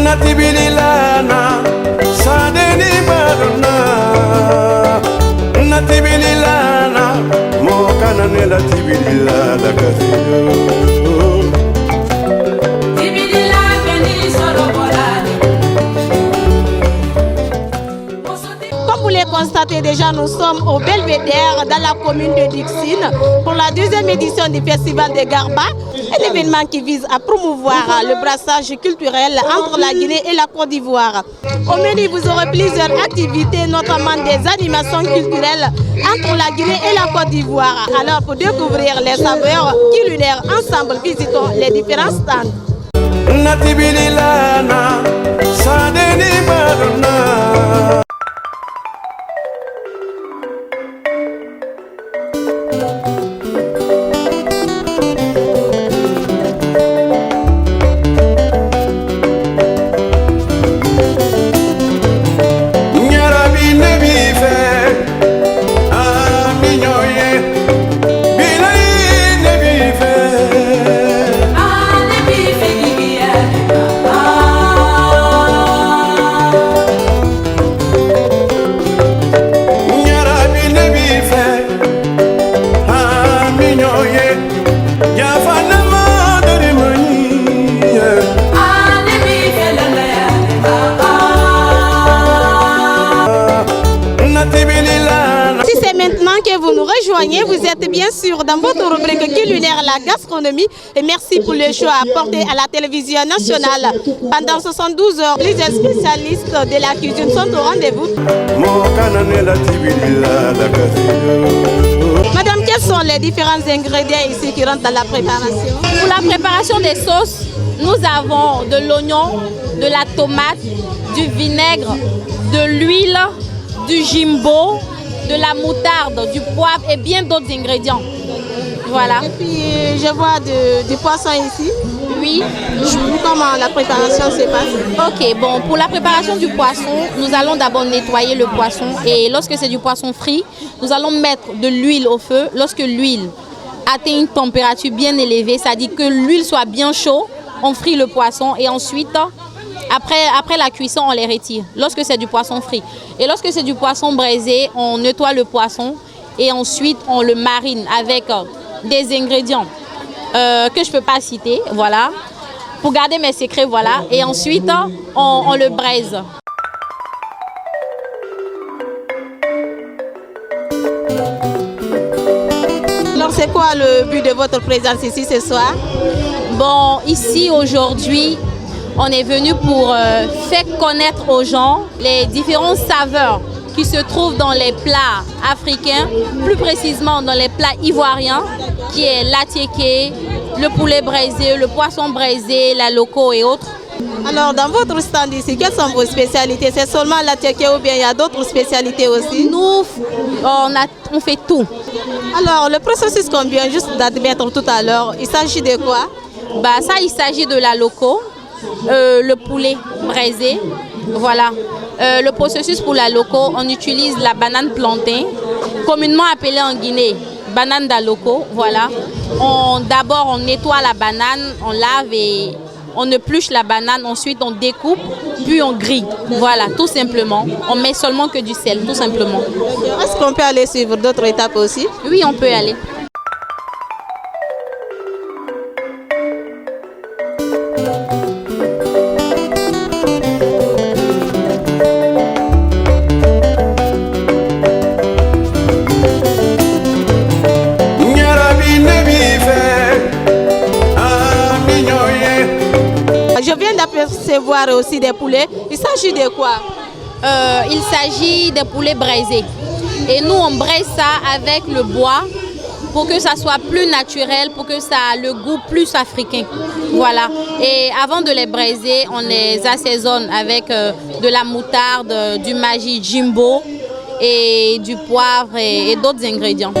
Natibililana sadeni baruna Natibililana mokana ne natibililana kasiyo Comme vous l'avez constaté déjà, nous sommes au Belvédère dans la commune de Dixine pour la deuxième édition du Festival de Garba, un événement qui vise à promouvoir le brassage culturel entre la Guinée et la Côte d'Ivoire. Au menu, vous aurez plusieurs activités, notamment des animations culturelles entre la Guinée et la Côte d'Ivoire. Alors, pour découvrir les saveurs culinaires ensemble, visitons les différents stands. Natibililana sadeni baruna Vous êtes bien sûr dans votre rubrique culinaire La Gastronomie et merci pour le choix apporté à la télévision nationale. Pendant 72 heures, plusieurs spécialistes de la cuisine sont au rendez-vous. Madame, quels sont les différents ingrédients ici qui rentrent dans la préparation? Pour la préparation des sauces, nous avons de l'oignon, de la tomate, du vinaigre, de l'huile, du jimbo, de la moutarde, du poivre et bien d'autres ingrédients. Voilà. Et puis je vois du poisson ici. Oui. Comment la préparation se passe? Ok, bon, pour la préparation du poisson, nous allons d'abord nettoyer le poisson et lorsque c'est du poisson frit, nous allons mettre de l'huile au feu. Lorsque l'huile atteint une température bien élevée, ça dit que l'huile soit bien chaude, on frit le poisson et ensuite après la cuisson, on les retire, lorsque c'est du poisson frit. Et lorsque c'est du poisson braisé, on nettoie le poisson et ensuite on le marine avec des ingrédients que je ne peux pas citer, voilà, pour garder mes secrets, voilà. Et ensuite, on le braise. Alors, c'est quoi le but de votre présence ici ce soir? Bon, ici aujourd'hui, on est venu pour faire connaître aux gens les différentes saveurs qui se trouvent dans les plats africains, plus précisément dans les plats ivoiriens, qui est l'atiéké, le poulet braisé, le poisson braisé, la loco et autres. Alors, dans votre stand ici, quelles sont vos spécialités? C'est seulement l'atiéké ou bien il y a d'autres spécialités aussi? Nous, on fait tout. Alors, le processus qu'on vient juste d'admettre tout à l'heure, il s'agit de quoi? Bah, ça, il s'agit de la loco. Le poulet braisé, voilà. Le processus pour la loco, on utilise la banane plantain, communément appelée en Guinée banane d'aloco, voilà. D'abord on nettoie la banane, on lave et on épluche la banane, ensuite on découpe, puis on grille, voilà, tout simplement. On met seulement que du sel, tout simplement. Est-ce qu'on peut aller suivre d'autres étapes aussi? Oui, on peut aller. Je viens d'apercevoir aussi des poulets. Il s'agit de quoi? Il s'agit des poulets braisés. Et nous, on braise ça avec le bois pour que ça soit plus naturel, pour que ça ait le goût plus africain. Voilà. Et avant de les braiser, on les assaisonne avec de la moutarde, du magie jimbo et du poivre et d'autres ingrédients.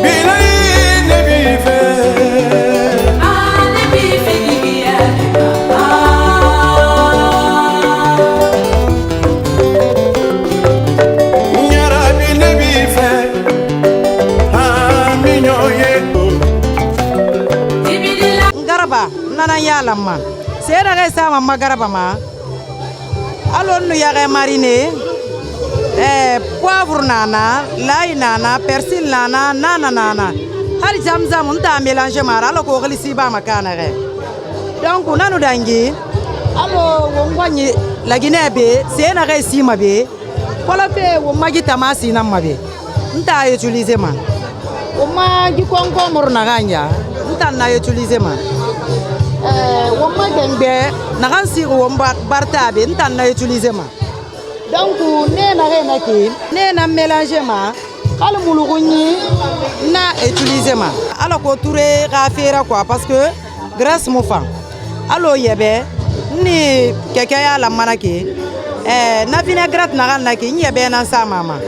Garaba nana yalama sera ga sama magaraba ma Alors nous y a mariné, poivre nana, l'ail nana, persil nana, nana. Hari zamzam on t'a mélangé mara alors qu'on réussit pas ma canne. Donc on a nous dangi. Alors on voit la Guinée bé, c'est un récit ma bé. Voilà fait on m'a dit tamasi na ma bé. On t'a utilisé man. On m'a dit qu'on comme naganya. On t'a utilisé man. On m'a dit que nagansi on barta bé. On t'a utilisé man. Donc né na rien qui, né na mélangé ma. Kalau muluguni na utilisé ma. Alors qu'on tourne à faire quoi parce que grâce mon fan. Alors yebe ni quelqu'un la manaki. Na vinaigrette na naki ni yebe na sa mama.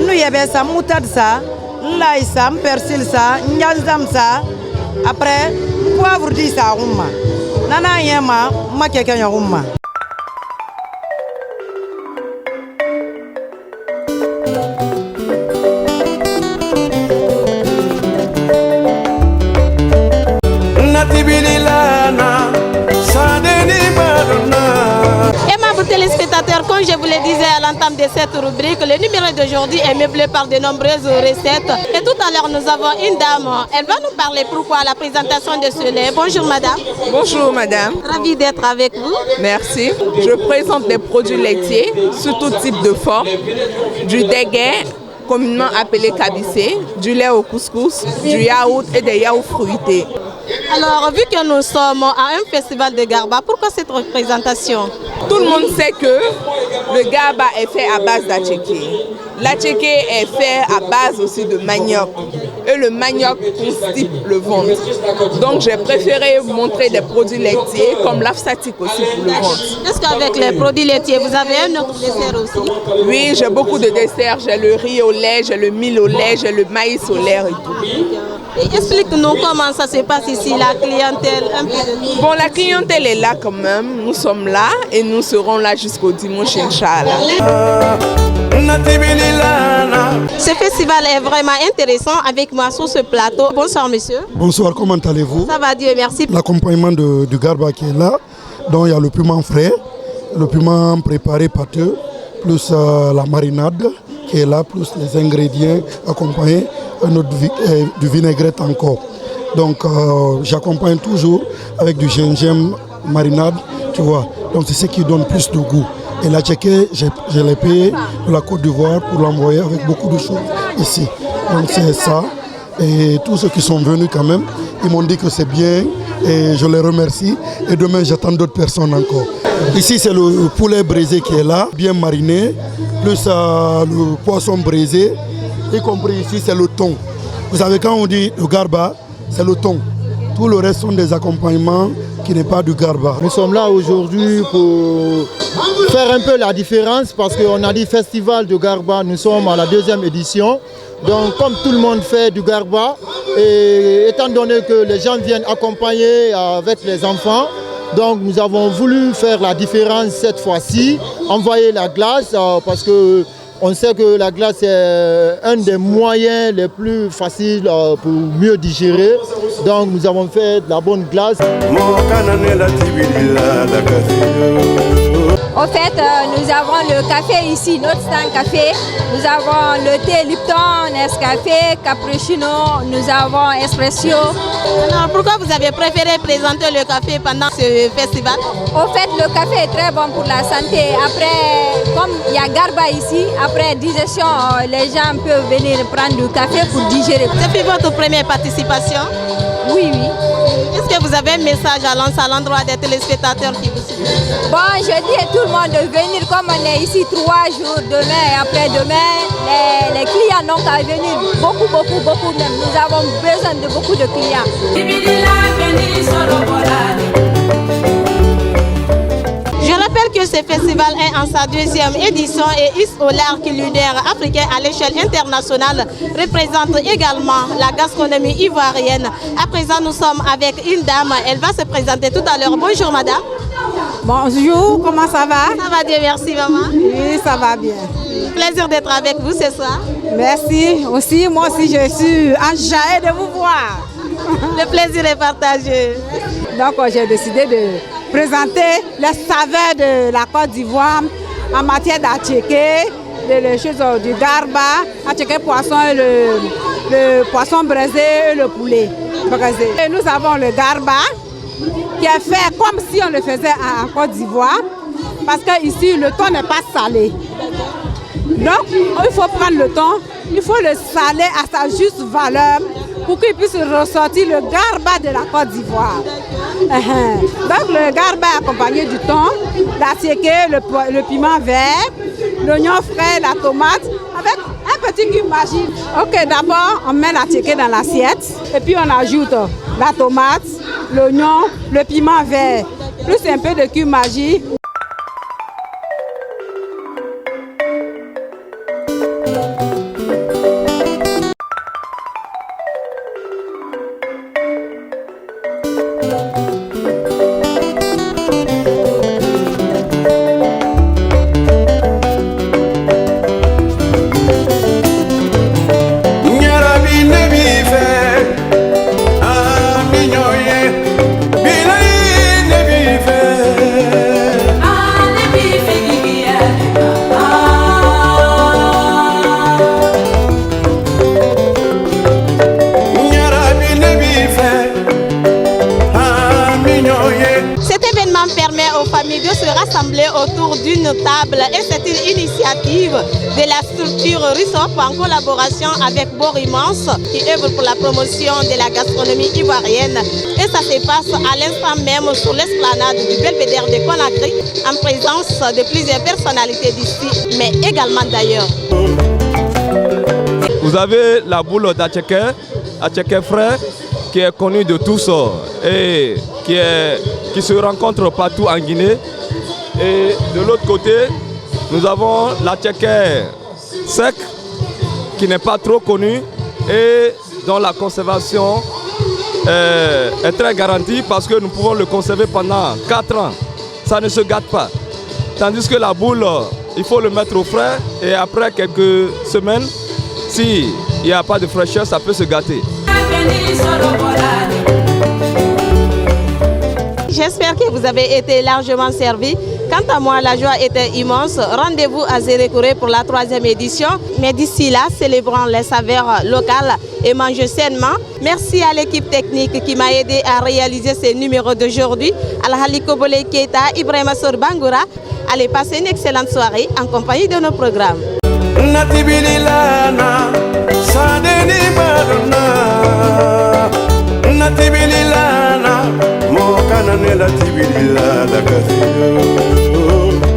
Nu yebe sa moutarde sa, l'ail sa, persil sa, nyanzam sa. Après poivre di sa rumma. Nana yema ma quelqu'un rumma. Téléspectateurs, comme je vous le disais à l'entame de cette rubrique, le numéro d'aujourd'hui est meublé par de nombreuses recettes. Et tout à l'heure, nous avons une dame. Elle va nous parler pourquoi la présentation de ce lait. Bonjour madame. Bonjour madame. Ravie d'être avec vous. Merci. Je présente des produits laitiers sous tout type de forme. Du déguet, communément appelé cabissé, du lait au couscous, du yaourt et des yaourts fruités. Alors, vu que nous sommes à un festival de Garba, pourquoi cette représentation? Tout le monde sait que le Garba est fait à base d'attiéké. L'attiéké est fait à base aussi de manioc. Et le manioc constipe le ventre. Donc j'ai préféré vous montrer des produits laitiers comme l'afsatique aussi pour le ventre. Est-ce qu'avec les produits laitiers, vous avez un autre dessert aussi? Oui, j'ai beaucoup de desserts. J'ai le riz au lait, j'ai le mil au lait, j'ai le maïs au lait et tout. Et explique-nous comment ça se passe ici, la clientèle un peu de... Bon, la clientèle est là quand même. Nous sommes là et nous serons là jusqu'au dimanche, Inch'Allah. Ce festival est vraiment intéressant avec moi sur ce plateau. Bonsoir monsieur. Bonsoir, comment allez-vous? Ça va, Dieu merci. L'accompagnement du Garba qui est là, donc il y a le piment frais, le piment préparé pâteux, plus la marinade qui est là, plus les ingrédients accompagnés, du vinaigrette encore. Donc j'accompagne toujours avec du gingembre marinade, tu vois. Donc c'est ce qui donne plus de goût. Et la tchéké, je l'ai payé de la Côte d'Ivoire pour l'envoyer avec beaucoup de choses ici. Donc c'est ça. Et tous ceux qui sont venus quand même, ils m'ont dit que c'est bien et je les remercie. Et demain, j'attends d'autres personnes encore. Ici, c'est le poulet braisé qui est là, bien mariné, plus le poisson braisé, y compris ici, c'est le thon. Vous savez, quand on dit le garba, c'est le thon. Tout le reste sont des accompagnements qui n'est pas du garba. Nous sommes là aujourd'hui pour faire un peu la différence parce qu'on a dit festival de garba, nous sommes à la 2e édition. Donc comme tout le monde fait du garba, et étant donné que les gens viennent accompagner avec les enfants, donc nous avons voulu faire la différence cette fois-ci, envoyer la glace parce que on sait que la glace est un des moyens les plus faciles pour mieux digérer. Donc nous avons fait de la bonne glace. En fait, nous avons le café ici, notre stand café. Nous avons le thé Lipton, Nescafé, Cappuccino, nous avons Espresso. Alors pourquoi vous avez préféré présenter le café pendant ce festival? En fait, le café est très bon pour la santé. Après, comme il y a Garba ici, après digestion, les gens peuvent venir prendre du café pour digérer. Depuis votre première participation? Oui, oui. Est-ce que vous avez un message à lancer à l'endroit des téléspectateurs qui vous suivent? Bon, je dis à tout le monde de venir comme on est ici 3 jours, demain et après-demain. Les clients n'ont qu'à venir beaucoup même. Nous avons besoin de beaucoup de clients. Je rappelle que ce festival est en sa 2e édition et hisse au large culinaire africain à l'échelle internationale, représente également la gastronomie ivoirienne. À présent, nous sommes avec une dame, elle va se présenter tout à l'heure. Bonjour madame. Bonjour, comment ça va? Ça va bien, merci maman. Oui, ça va bien. Plaisir d'être avec vous ce soir. Merci aussi, moi aussi je suis enjaillée de vous voir. Le plaisir est partagé. Donc j'ai décidé présenter les saveurs de la Côte d'Ivoire en matière d'attiéké, les choses du garba, attiéké poisson et le poisson braisé et le poulet braisé. Et nous avons le garba qui est fait comme si on le faisait en Côte d'Ivoire parce qu'ici le thon n'est pas salé. Donc il faut prendre le thon, il faut le saler à sa juste valeur pour qu'il puisse ressortir le garba de la Côte d'Ivoire. Donc le garba est accompagné du thon, l'attiéké, le piment vert, l'oignon frais, la tomate, avec un petit cube magique. Ok, d'abord on met l'attiéké dans l'assiette et puis on ajoute la tomate, l'oignon, le piment vert, plus un peu de cube magique. De se rassembler autour d'une table et c'est une initiative de la structure RISOP en collaboration avec Borimans qui œuvre pour la promotion de la gastronomie ivoirienne et ça se passe à l'instant même sur l'esplanade du Belvédère de Conakry en présence de plusieurs personnalités d'ici mais également d'ailleurs. Vous avez la boule d'attiéké frais qui est connue de tous et qui se rencontre partout en Guinée. Et de l'autre côté, nous avons l'attiéké sec qui n'est pas trop connu et dont la conservation est très garantie parce que nous pouvons le conserver pendant 4 ans. Ça ne se gâte pas. Tandis que la boule, il faut le mettre au frais et après quelques semaines, s'il n'y a pas de fraîcheur, ça peut se gâter. J'espère que vous avez été largement servis. Quant à moi, la joie était immense. Rendez-vous à Zérékouré pour la 3e édition. Mais d'ici là, célébrons les saveurs locales et mangez sainement. Merci à l'équipe technique qui m'a aidé à réaliser ces numéros d'aujourd'hui. Alhali Kobole Keita, Ibrahima Sor Bangoura. Allez, passer une excellente soirée en compagnie de nos programmes. Natibililana, mo kana nela tibilila la kasiyo.